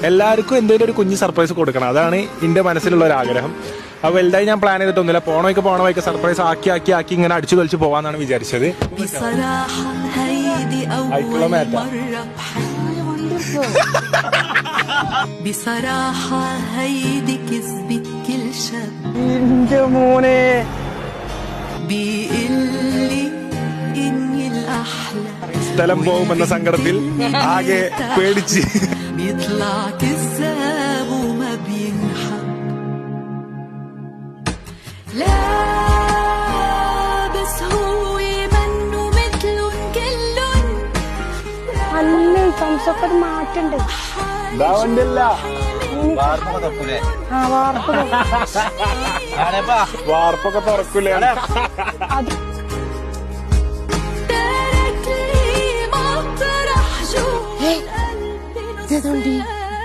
എല്ലാവർക്കും എന്തെങ്കിലും ഒരു കുഞ്ഞ് സർപ്രൈസ് കൊടുക്കണം. അതാണ് എന്റെ മനസ്സിലുള്ള ഒരു ആഗ്രഹം. അപ്പൊ വലുതായി ഞാൻ പ്ലാൻ ചെയ്തിട്ടൊന്നുമില്ല. പോണ വഴിക്ക് സർപ്രൈസ് ആക്കി ഇങ്ങനെ അടിച്ചു കളിച്ച് പോവാന്നാണ് വിചാരിച്ചത്. ആയിട്ടുള്ള മാറ്റ മോനെ സ്ഥലം പോകുമെന്ന സങ്കടത്തിൽ ആകെ പേടിച്ച് അല്ലേ സംസൊക്കെ ഒരു മാറ്റുണ്ട്. വാർപ്പൊക്കെ തുറക്കൂലേ? അത്